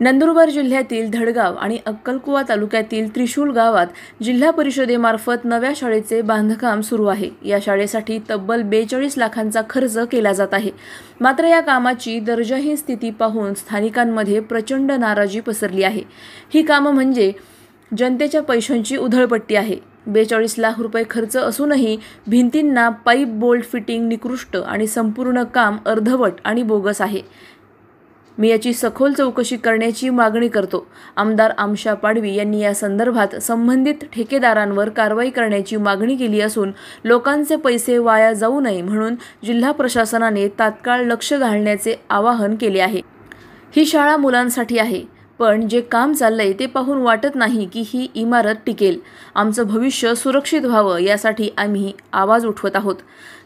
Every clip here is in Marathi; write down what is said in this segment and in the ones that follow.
नंदुरबार जिल्ह्यातील धडगाव आणि अक्कलकुवा तालुक्यातील त्रिशूल गावात जिल्हा परिषदेमार्फत नव्या शाळेचे बांधकाम सुरू आहे। या शाळेसाठी तब्बल 42 लाखांचा खर्च केला जात आहे। मात्र या कामाची दर्जाहीन स्थिती पाहून स्थानिकांमध्ये प्रचंड नाराजी पसरली आहे। ही कामं म्हणजे जनतेच्या पैशांची उधळपट्टी आहे। 42 लाख रुपये खर्च असूनही भिंतींना पाईप बोल्ट फिटिंग निकृष्ट आणि संपूर्ण काम अर्धवट आणि बोगस आहे। मी याची सखोल चौकशी करण्याची मागणी करतो। आमदार आमशा पाडवी यांनी या संदर्भात संबंधित ठेकेदारांवर कारवाई करण्याची मागणी केली असून लोकांचे पैसे वाया जाऊ नये म्हणून जिल्हा प्रशासनाने तात्काळ लक्ष घालण्याचे आवाहन केले आहे। ही शाळा मुलांसाठी आहे, पण जे काम चाललंय ते पाहून वाटत नाही की ही इमारत टिकेल। आमचं भविष्य सुरक्षित व्हावं यासाठी आम्ही आवाज उठवत आहोत।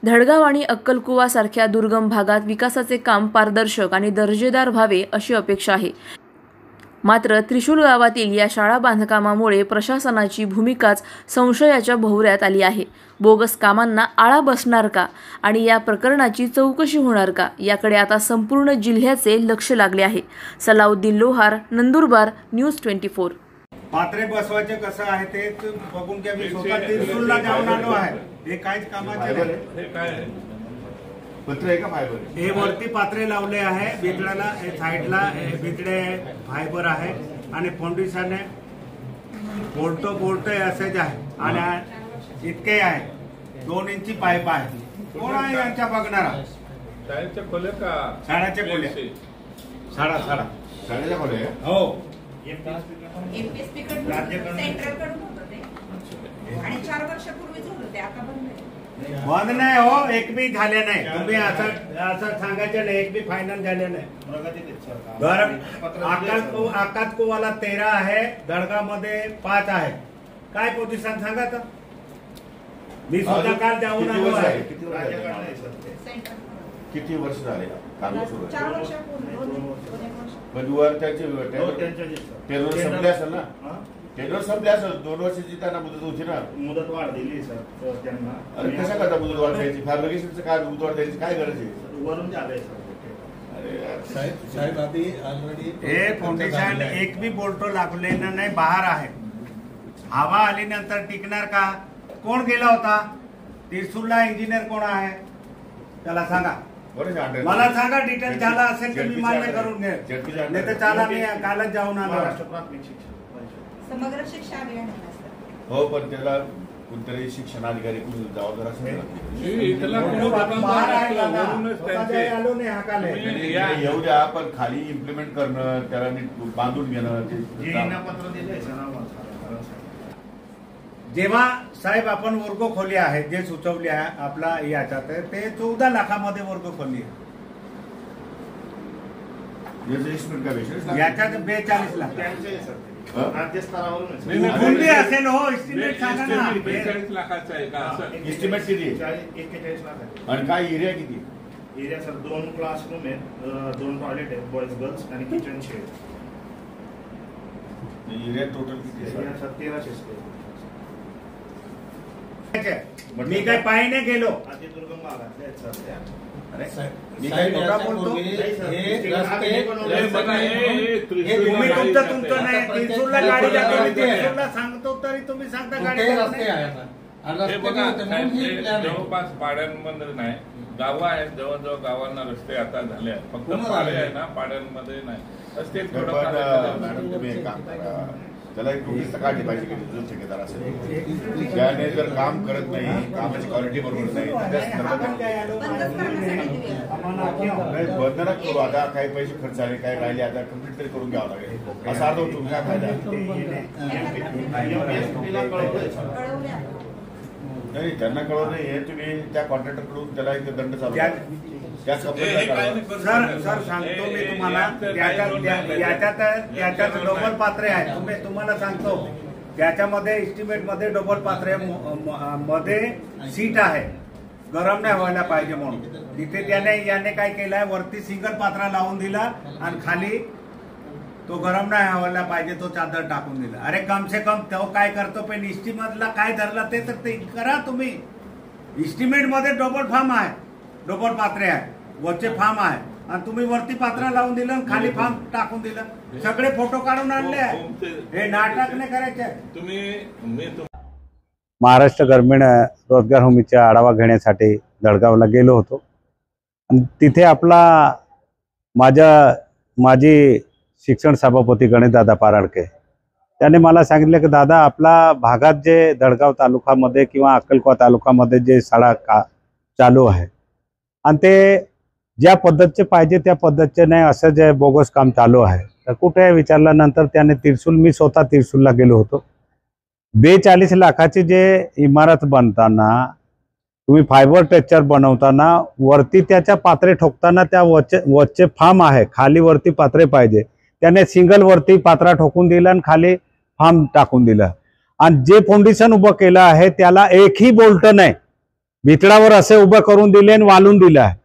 धडगाव आणि अक्कलकुवा सारख्या दुर्गम भागात विकासाचे काम पारदर्शक आणि दर्जेदार व्हावे अशी अपेक्षा आहे। मात्र त्रिशूल गावातील या शाळा बांधकामामुळे प्रशासनाची भूमिकाच संशयाच्या भोवऱ्यात आली आहे। बोगस कामांना आळा बसणार का आणि या प्रकरणाची चौकशी होणार का याकडे आता संपूर्ण जिल्ह्याचे लक्ष लागले आहे। सलाउद्दीन लोहार, नंदुरबार, न्यूज 24। पात्रे बसवायचे कसं आहे ते बघून घ्या। मी स्वतः त्रिशूलला जाऊन आलो आहे। हे काहीच कामाचे नाही। पत्र आहे का फायबर? हे वरती पात्रे लावले आहे, बिकडाला साईडला बिकडे फायबर आहे आणि फाउंडेशन बोल्ट असेच आहे आणि इतके आहे 2 इंची पाईप आहे। कोण आहे यांच्या बघणारा? शाळेच्या खोल्या का? शाळेच्या खोल्या शाळेच्या खोल्या हो। आणि 4 वर्षापूर्वी झालं ते, आता बंद आहे। बंद नाही हो, एक बी झाले नाही। तुम्ही असं सांगायचं नाही, एक बी फायनल झाले नाही। अक्कलकुवाला 13 आहे, धडगाव मध्ये 5 आहे। काय पोझिशन सांगा तर? मी सुद्धा काल जाऊन आलो आहे। किती वर्ष झाले काम सुरू आहे? 4 वर्षापूर्वी पण वर त्याचे टेलर संपले असेल ना? टेलर संपले असेल, 2 वर्षाची त्यांना मुदत होती ना? मुदत वाढ दिली सर त्यांना। अरे कशा करता मुदत वाढ द्यायची? फॅब्रिकेशनचं काय मुदत वाढ द्यायची काय गरज आहे? वरून झालंय सर। साहेब आधी ऑलरेडी हे फाउंडेशन एक बी बोल्ट लागलेलं नाही, बाहेर आहे। हवा आली नंतर टिकणार का? कोण गेला होता त्रिशूलला? इंजिनियर कोण आहे त्याला सांगा, मला सांगा। डिटेल झाला असेल तर मी मान्य करून घे, नाही तर चला मी कालच जाऊन आलो। समग्र शिक्षा अभियान हो, पण त्याला कोणतरी शिक्षण अधिकारी कोणी जबाबदार असेल। येऊ द्या, पण खाली इम्प्लिमेंट करणं, त्याला बांधून घेणं। जेव्हा साहेब आपण वर्ग खोली आहे जे सुचवले आहे आपला याच्यात, ते 14 लाखामध्ये वर्ग खोली आहे। याच्यात 42 लाख असेल हो। इस्टिमेट सांगा ना। 42 लाखाचा आहे का? इस्टिमेट किती? 41 लाख आहे। आणि काय एरिया किती? एरिया सर 2 क्लासरूम आहेत, 2 टॉयलेट आहेत, बॉयज गर्ल्स आणि किचन शेड। एरिया टोटल किती? Area sir 1300 square. मी काय पाहिने गेलो, अति दुर्गम भागातले आहेत सर त्या। मी काय खोटा बोलतो? तुम्ही तुमचं नाही। त्रिशूलला गाडी जाते, त्रिशूलला सांगतो तरी तुम्ही सांगता गाडी जवळपास पाड्यांमध्ये नाही, गावं आहेत, जवळजवळ गावांना रस्ते आता झाले आहेत। फक्त पाडे आहे ना, पाड्यांमध्ये नाही रस्ते। मॅडम तुम्ही एक काम करा, त्याला एक नोटीस काढली पाहिजे की जो ठेकेदार असेल त्याने जर काम करत नाही, कामाची क्वालिटी बरोबर नाही, बंद नका करू। आता काही पैसे खर्च झाले, काही राहिले, आता कम्प्लीट तरी करून घ्यावं लागेल। असा अर्थ होतो काय फायदा? नाही, त्यांना कळवलं नाही हे तुम्ही त्या कॉन्ट्रॅक्टर कडून त्याला एक दंड चालू सर सांगतो मी तुम्हाला। त्याच्यात डबल पात्रे आहे, तुम्हाला सांगतो। त्याच्यामध्ये इस्टिमेट मध्ये डबल पात्रे मध्ये सीट आहे, गरम नाही व्हायला पाहिजे म्हणून। तिथे याने काय केलंय, वरती सिंगल पात्रा लावून दिला आणि खाली तो गरम नाही व्हायला पाहिजे तो चादर टाकून दिला। अरे कम से कम तो काय करतो, पण इस्टिमेटला काय धरला ते तर ते करा तुम्ही। इस्टिमेट मध्ये डबल फार्म आहे, डबल पात्रे आहे, वरचे फार्म आहे आणि तुम्ही वरती पात्र लावून दिलं आणि खाली फार्म टाकून दिलं. सगळे फोटो काढून आणले आहे. हे नाटक नाही करायचे. तुम्ही महाराष्ट्र ग्रामीण रोजगार हमीचा आढावा घेण्यासाठी जळगावला गेलो होतो आणि तिथे आपला माजी शिक्षण सभापती गणेशदादा पाराडके त्याने मला सांगितलं की दादा आपला भागात जे जळगाव तालुक्यामध्ये किंवा अक्कलकुवा तालुक्यामध्ये जे शाळा चालू आहे आणि ते ज्या पद्धतीचे पाहिजे त्या पद्धतीचे नाही असं जे बोगस काम चालू आहे. तर कुठे विचारल्यानंतर त्याने मी स्वतः तिरसूलला गेलो होतो. 42 लाखाची जे इमारत बनताना तुम्ही फायबर टेक्चर बनवताना वरती त्याच्या पात्रे ठोकताना त्या वरचे फार्म आहे, खाली वरती पात्रे पाहिजे, त्याने सिंगल वरती पात्रा ठोकून दिला आणि खाली फार्म टाकून दिला. आणि जे फाउंडेशन उभं केलं आहे त्याला एकही बोल्ट नाही, भितडावर असे उभं करून दिले आणि वालून दिलं आहे.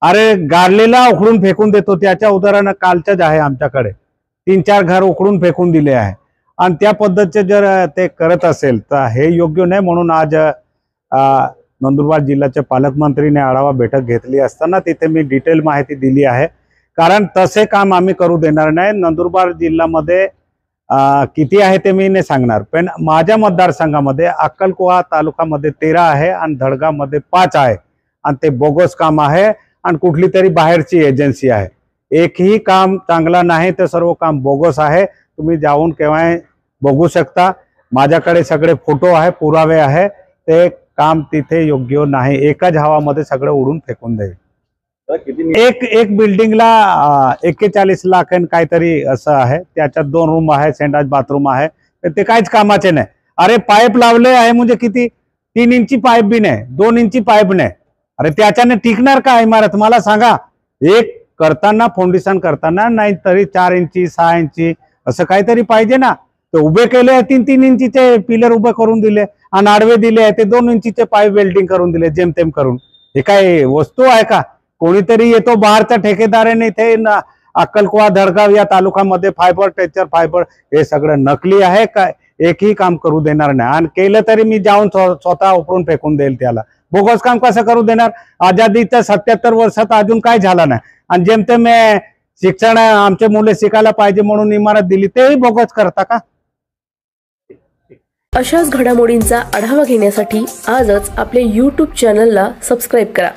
अरे गारलेला उखडून फेकून देतो. त्याच्या उदाहरण कालच्याच आहे, आमच्याकडे 3-4 घर उखडून फेकून दिले आहे. आणि त्या पद्धतीचे जर ते करत असेल तर हे योग्य नाही. म्हणून आज नंदुरबार जिल्ह्याचे पालकमंत्रीने आढावा बैठक घेतली असताना तिथे मी डिटेल माहिती दिली आहे. कारण तसे काम आम्ही करू देणार नाही. नंदुरबार जिल्ह्यामध्ये किती आहे ते मी नाही सांगणार, पण माझ्या मतदारसंघामध्ये अक्कलकुवा तालुक्यामध्ये 13 आहे आणि धडगावमध्ये 5 आहे आणि ते बोगस काम आहे आणि कुठली तरी बाहेरची एजन्सी आहे. एकही काम चांगला नाही, ते सर्व काम बोगस आहे. तुम्ही जाऊन केव्हाही बघू शकता. माझ्याकडे सगळे फोटो आहे, पुरावे आहे. ते काम तिथे योग्य नाही. एकाच हवामध्ये सगळं उडून फेकून देईल. एक बिल्डिंगला 41 लाख काहीतरी असं आहे. त्याच्यात 2 रूम आहे, संडास बाथरूम आहे. ते काहीच कामाचे नाही. अरे पाईप लावले आहे म्हणजे किती, 3 इंची पाईप बी नाही, 2 इंची पाईप नाही. अरे त्याच्याने टिकणार का इमारत मला सांगा. एक करताना फाउंडेशन करताना नाही तरी 4 इंची 6 इंची असं काहीतरी पाहिजे ना. ते उभे केले 3-3 इंचीचे पिलर उभे करून दिले आणि आडवे दिले ते 2 इंचीचे पाईप वेल्डिंग करून दिले जेमतेम करून. हे काय वस्तू आहे का. कोणीतरी येतो बाहेरचा ठेकेदाराने इथे अक्कलकुवा धडगाव या तालुक्यामध्ये फायबर टेक्चर फायबर हे सगळं नकली आहे. काय एकही काम करू देणार नाही. आणि केलं तरी मी जाऊन स्वतः उकरून फेकून देईल त्याला. बोगस काम कसं करू देणार. आझादीच्या 77 वर्षात अजून काय झालं नाही. आणि जेमतेम शिक्षण आमचे मुले शिकायला पाहिजे म्हणून इमारत दिली, तेही बोगस करता का. अशाच घडामोडींचा आढावा घेण्यासाठी आजच आपले YouTube चॅनलला सबस्क्राईब करा.